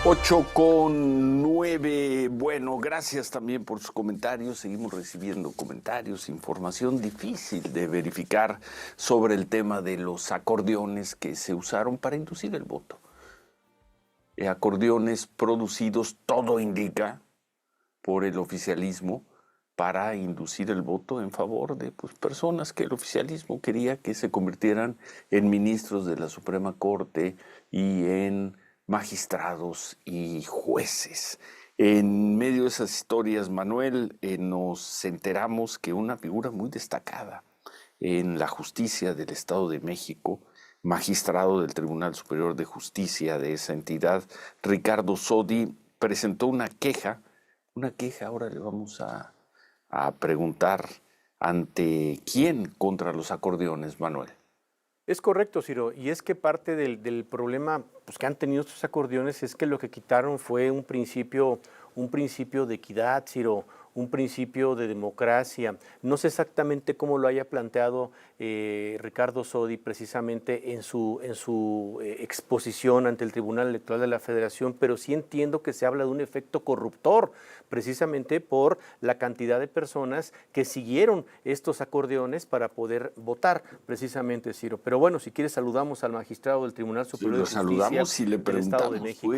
8:09. Bueno, gracias también por sus comentarios. Seguimos recibiendo comentarios, información difícil de verificar sobre el tema de los acordeones que se usaron para inducir el voto. Acordeones producidos, todo indica, por el oficialismo para inducir el voto en favor de personas que el oficialismo quería que se convirtieran en ministros de la Suprema Corte y en magistrados y jueces. En medio de esas historias, Manuel, nos enteramos que una figura muy destacada en la justicia del Estado de México, magistrado del Tribunal Superior de Justicia de esa entidad, Ricardo Sodi, presentó una queja. Ahora le vamos a preguntar ante quién contra los acordeones, Manuel. Es correcto, Ciro, y es que parte del problema que han tenido estos acordeones es que lo que quitaron fue un principio de equidad, Ciro, un principio de democracia. No sé exactamente cómo lo haya planteado Ricardo Sodi precisamente en su exposición ante el Tribunal Electoral de la Federación, pero sí entiendo que se habla de un efecto corruptor, precisamente por la cantidad de personas que siguieron estos acordeones para poder votar, precisamente, Ciro. Pero bueno, si quieres saludamos al magistrado del Tribunal Superior de Justicia Saludamos y le del Estado de preguntamos México.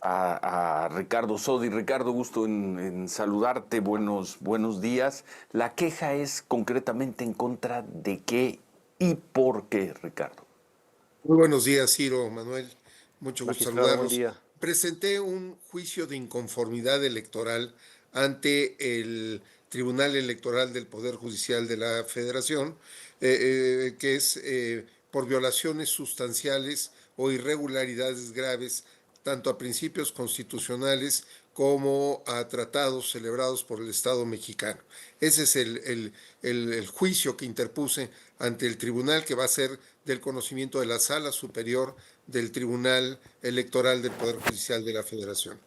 a Ricardo Sodi. Ricardo, gusto en saludarte. Buenos días. La queja es concretamente en contra de qué y por qué, Ricardo. Muy buenos días, Ciro, Manuel. Mucho gusto Magistrado, buen saludarlos. día. Presenté un juicio de inconformidad electoral ante el Tribunal Electoral del Poder Judicial de la Federación, que es por violaciones sustanciales o irregularidades graves, tanto a principios constitucionales como a tratados celebrados por el Estado mexicano. Ese es el juicio que interpuse ante el tribunal, que va a ser del conocimiento de la Sala Superior del Tribunal Electoral del Poder Judicial de la Federación.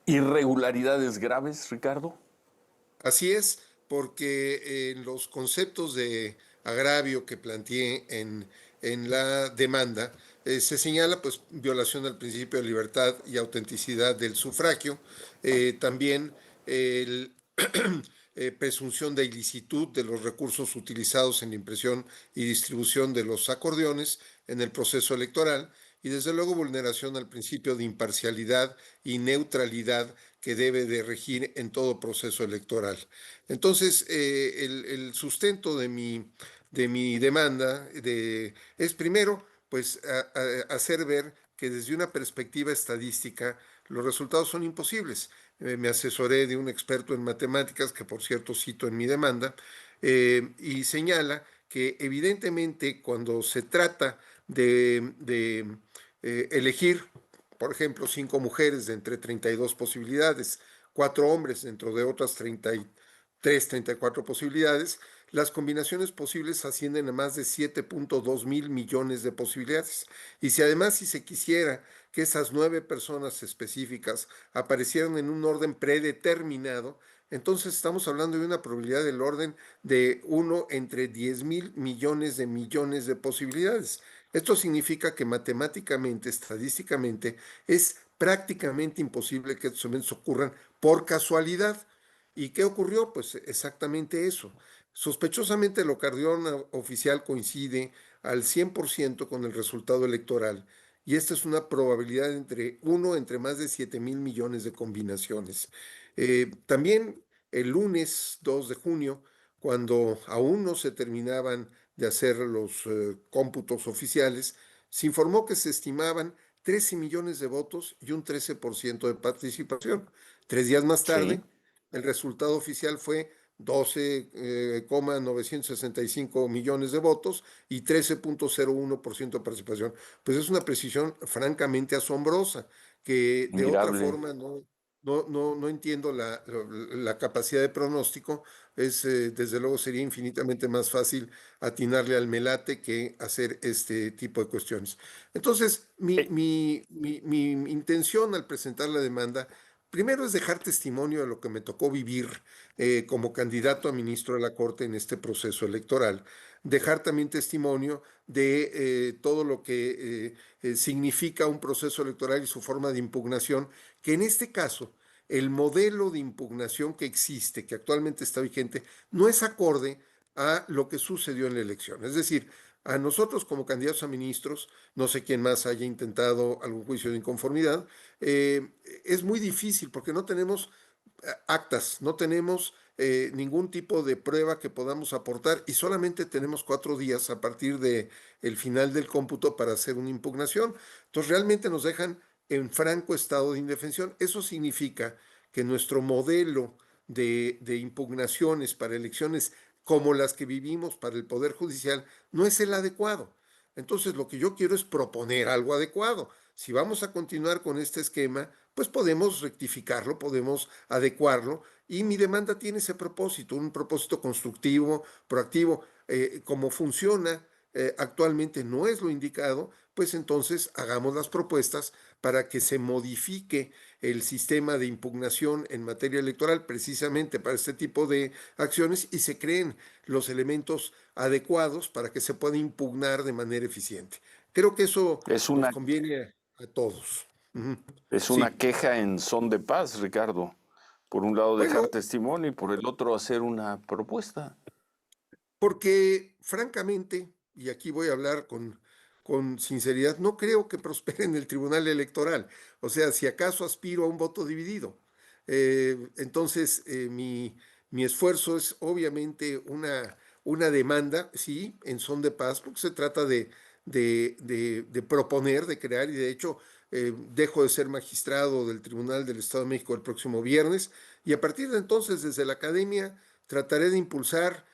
¿Irregularidades graves, Ricardo? Así es, porque en los conceptos de agravio que planteé en la demanda, se señala violación al principio de libertad y autenticidad del sufragio, también el presunción de ilicitud de los recursos utilizados en la impresión y distribución de los acordeones en el proceso electoral, y desde luego vulneración al principio de imparcialidad y neutralidad que debe de regir en todo proceso electoral. Entonces, el sustento de mi demanda es primero, hacer ver que desde una perspectiva estadística los resultados son imposibles. Me asesoré de un experto en matemáticas, que por cierto cito en mi demanda, y señala que evidentemente cuando se trata de elegir, por ejemplo, 5 mujeres de entre 32 posibilidades, 4 hombres dentro de otras 33, 34 posibilidades, las combinaciones posibles ascienden a más de 7.2 mil millones de posibilidades. Y si se quisiera que esas 9 personas específicas aparecieran en un orden predeterminado, entonces estamos hablando de una probabilidad del orden de 1 entre 10 mil millones de posibilidades. Esto significa que matemáticamente, estadísticamente, es prácticamente imposible que estos eventos ocurran por casualidad. ¿Y qué ocurrió? Pues exactamente eso. Sospechosamente el acordeón oficial coincide al 100% con el resultado electoral, y esta es una probabilidad entre más de 7 mil millones de combinaciones. También el lunes 2 de junio, cuando aún no se terminaban de hacer los cómputos oficiales, se informó que se estimaban 13 millones de votos y un 13% de participación. 3 días más tarde, Sí. el resultado oficial fue 12,965 millones de votos y 13.01% de participación. Pues es una precisión francamente asombrosa, que de otra Admirable. forma no entiendo la capacidad de pronóstico. Desde luego sería infinitamente más fácil atinarle al melate que hacer este tipo de cuestiones. Entonces, Eh, mi intención al presentar la demanda, primero, es dejar testimonio de lo que me tocó vivir como candidato a ministro de la Corte en este proceso electoral, dejar también testimonio de todo lo que significa un proceso electoral y su forma de impugnación, que en este caso el modelo de impugnación que existe, que actualmente está vigente, no es acorde a lo que sucedió en la elección. Es decir, a nosotros como candidatos a ministros, no sé quién más haya intentado algún juicio de inconformidad, es muy difícil porque no tenemos actas, no tenemos ningún tipo de prueba que podamos aportar y solamente tenemos 4 días a partir de el final del cómputo para hacer una impugnación. Entonces realmente nos dejan en franco estado de indefensión. Eso significa que nuestro modelo de impugnaciones para elecciones como las que vivimos para el Poder Judicial no es el adecuado. Entonces lo que yo quiero es proponer algo adecuado. Si vamos a continuar con este esquema, pues podemos rectificarlo, podemos adecuarlo y mi demanda tiene ese propósito, un propósito constructivo, proactivo. Como funciona actualmente no es lo indicado, pues entonces hagamos las propuestas para que se modifique el sistema de impugnación en materia electoral precisamente para este tipo de acciones y se creen los elementos adecuados para que se pueda impugnar de manera eficiente. Creo que eso Es nos una, conviene a todos. Ujú. es una Sí, queja en son de paz, Ricardo. Por un lado dejar bueno, testimonio y por el otro hacer una propuesta. porque francamente, y aquí voy a hablar con sinceridad, no creo que prospere en el Tribunal Electoral. O sea, si acaso aspiro a un voto dividido. Entonces, mi esfuerzo es obviamente una demanda, sí, en son de paz, porque se trata de proponer, de crear, y de hecho dejo de ser magistrado del Tribunal del Estado de México el próximo viernes, y a partir de entonces, desde la academia, trataré de impulsar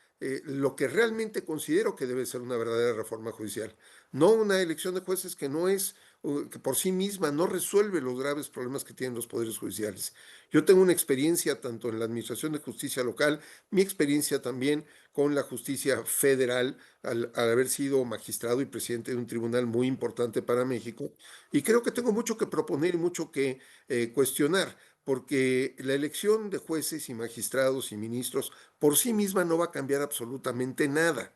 lo que realmente considero que debe ser una verdadera reforma judicial. No una elección de jueces que no es, que por sí misma no resuelve los graves problemas que tienen los poderes judiciales. Yo tengo una experiencia tanto en la Administración de Justicia local, mi experiencia también con la justicia federal, al haber sido magistrado y presidente de un tribunal muy importante para México, y creo que tengo mucho que proponer y mucho que cuestionar porque la elección de jueces y magistrados y ministros por sí misma no va a cambiar absolutamente nada.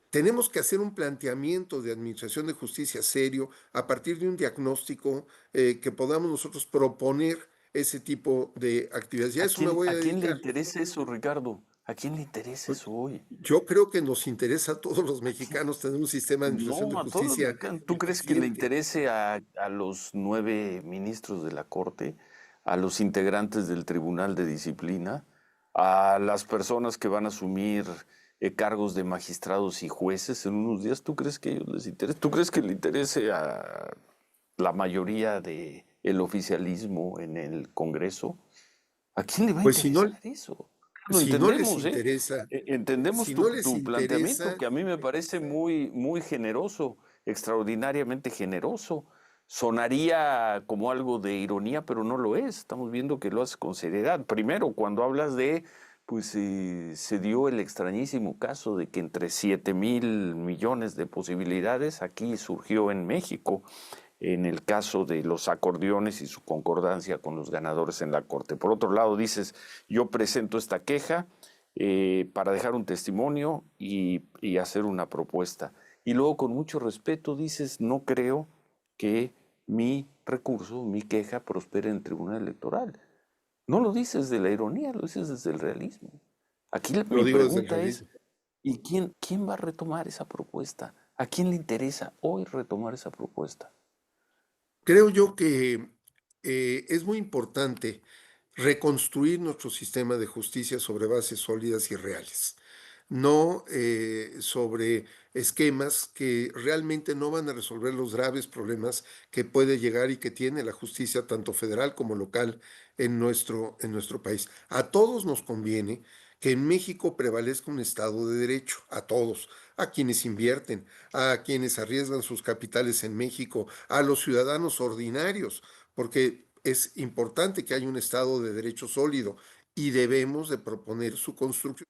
Tenemos que hacer un planteamiento de administración de justicia serio a partir de un diagnóstico que podamos nosotros proponer ese tipo de actividades. Y a eso me voy a A quién le dedicar. interesa eso, Ricardo? ¿A quién le interesa Pues, eso hoy? yo creo que nos interesa a todos los ¿A quién? mexicanos tener un sistema de administración de No, a todos los justicia mexicanos. ¿Tú crees que le eficiente. interese a los 9 ministros de la Corte, a los integrantes del Tribunal de Disciplina, a las personas que van a asumir cargos de magistrados y jueces en unos días? ¿Tú crees que a ellos les interesa? ¿Tú crees que le interese a la mayoría del oficialismo en el Congreso? ¿A quién le va a Pues interesar eso? Lo si no les entendemos, ¿eh? interesa, Entendemos si no les tu planteamiento, interesa, que a mí me parece muy, muy generoso, extraordinariamente generoso. Sonaría como algo de ironía, pero no lo es. Estamos viendo que lo haces con seriedad. Primero, cuando hablas de, pues se dio el extrañísimo caso de que entre 7,000 millones de posibilidades aquí surgió en México en el caso de los acordeones y su concordancia con los ganadores en la Corte. Por otro lado, dices, yo presento esta queja para dejar un testimonio y hacer una propuesta. Y luego, con mucho respeto, dices, no creo que mi recurso, mi queja, prospere en el Tribunal Electoral. No lo dices de la ironía, lo dices desde el realismo. Aquí lo mi digo desde el pregunta es, realismo. ¿y quién va a retomar esa propuesta? ¿A quién le interesa hoy retomar esa propuesta? Creo yo que es muy importante reconstruir nuestro sistema de justicia sobre bases sólidas y reales, no sobre esquemas que realmente no van a resolver los graves problemas que puede llegar y que tiene la justicia tanto federal como local en nuestro país. A todos nos conviene que en México prevalezca un Estado de Derecho, a todos, a quienes invierten, a quienes arriesgan sus capitales en México, a los ciudadanos ordinarios, porque es importante que haya un Estado de Derecho sólido y debemos de proponer su construcción.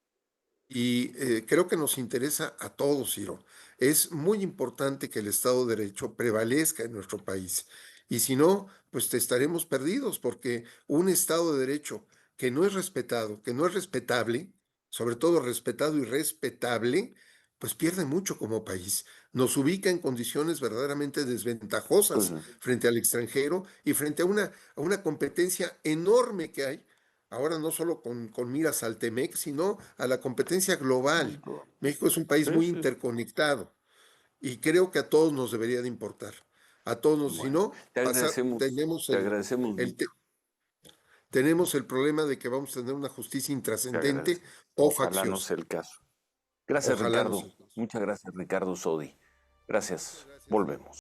Y creo que nos interesa a todos, Ciro. Es muy importante que el Estado de Derecho prevalezca en nuestro país. Y si no, pues te estaremos perdidos, porque un Estado de Derecho que no es respetado, que no es respetable, sobre todo respetado y respetable, pues pierde mucho como país. Nos ubica en condiciones verdaderamente Pues desventajosas frente al extranjero y frente a una competencia enorme que hay, ahora no solo con miras al TEMEC, sino a la competencia global. México es un país sí, muy sí. interconectado y creo que a todos nos debería de importar. A todos nos, si Bueno, no, tenemos te agradecemos, el, te- tenemos el problema de que vamos a tener una justicia te intrascendente agradecemos. o Ojalá no facciosa. sea el caso. Gracias, Ojalá no Ricardo. sea el caso. Muchas gracias, Ricardo Sodi. Muchas Gracias. gracias. Volvemos.